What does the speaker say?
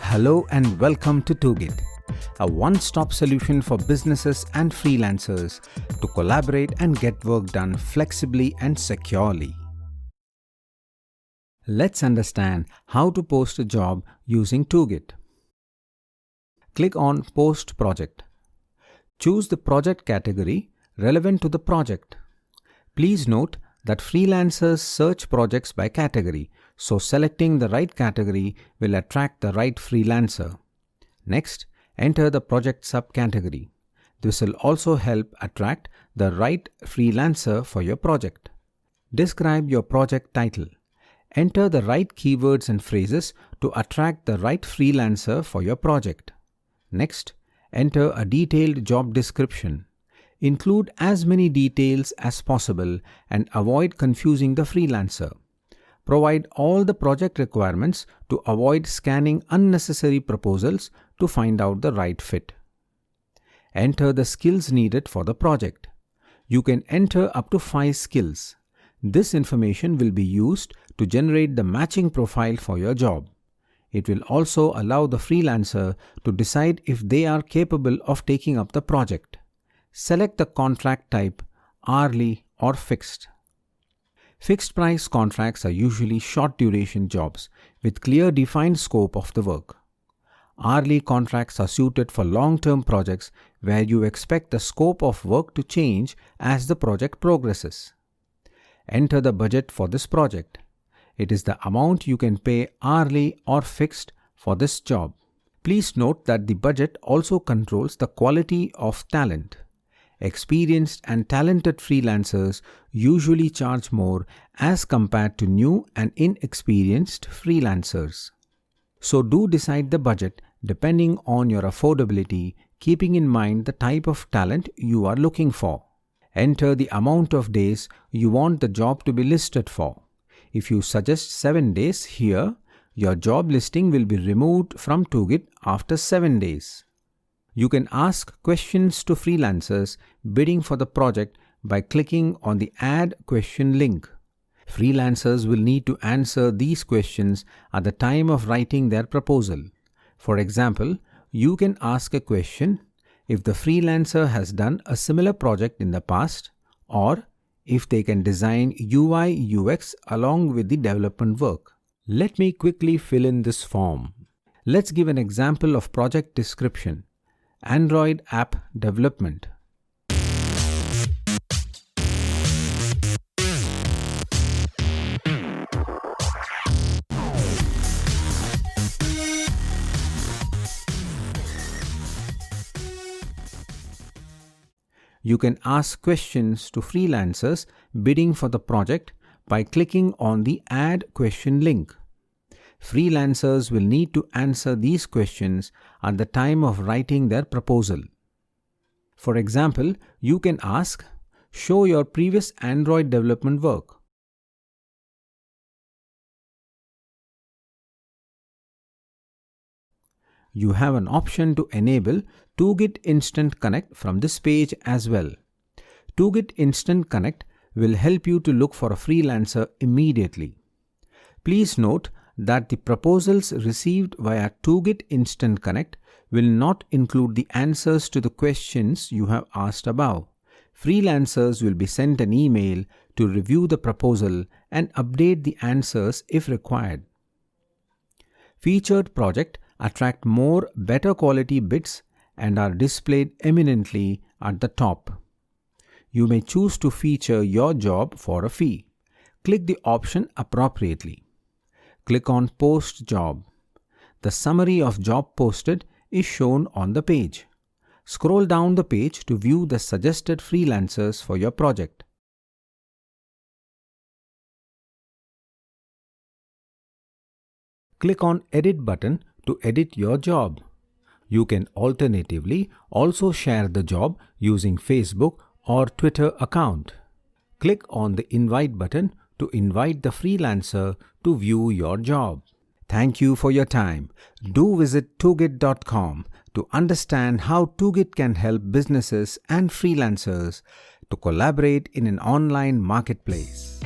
Hello and welcome to Tugit, a one-stop solution for businesses and freelancers to collaborate and get work done flexibly and securely. Let's understand how to post a job using Tugit. Click on Post Project. Choose the project category relevant to the project. Please note that freelancers search projects by category, so selecting the right category will attract the right freelancer. Next, enter the project subcategory. This will also help attract the right freelancer for your project. Describe your project title. Enter the right keywords and phrases to attract the right freelancer for your project. Next, enter a detailed job description. Include as many details as possible and avoid confusing the freelancer. Provide all the project requirements to avoid scanning unnecessary proposals to find out the right fit. Enter the skills needed for the project. You can enter up to 5 skills. This information will be used to generate the matching profile for your job. It will also allow the freelancer to decide if they are capable of taking up the project. Select the contract type, hourly or fixed. Fixed price contracts are usually short duration jobs with clear defined scope of the work. Hourly contracts are suited for long-term projects where you expect the scope of work to change as the project progresses. Enter the budget for this project. It is the amount you can pay hourly or fixed for this job. Please note that the budget also controls the quality of talent. Experienced and talented freelancers usually charge more as compared to new and inexperienced freelancers. So do decide the budget depending on your affordability, keeping in mind the type of talent you are looking for. Enter the amount of days you want the job to be listed for. If you suggest 7 days here, your job listing will be removed from Tugit after 7 days. You can ask questions to freelancers bidding for the project by clicking on the Add Question link. Freelancers will need to answer these questions at the time of writing their proposal. For example, you can ask a question if the freelancer has done a similar project in the past, or if they can design UI UX along with the development work. Let me quickly fill in this form. Let's give an example of project description. Android app development. You can ask questions to freelancers bidding for the project by clicking on the Add Question link. Freelancers will need to answer these questions at the time of writing their proposal. For example, you can ask, show your previous Android development work. You have an option to enable Tugit Instant Connect from this page as well. Tugit Instant Connect will help you to look for a freelancer immediately. Please note that the proposals received via Tugit Instant Connect will not include the answers to the questions you have asked above. Freelancers will be sent an email to review the proposal and update the answers if required. Featured projects attract more better quality bids and are displayed eminently at the top. You may choose to feature your job for a fee. Click the option appropriately. Click on Post Job. The summary of job posted is shown on the page. Scroll down the page to view the suggested freelancers for your project. Click on Edit button to edit your job. You can alternatively also share the job using Facebook or Twitter account. Click on the Invite button to invite the freelancer to view your job. Thank you for your time. Do visit tugit.com to understand how Tugit can help businesses and freelancers to collaborate in an online marketplace.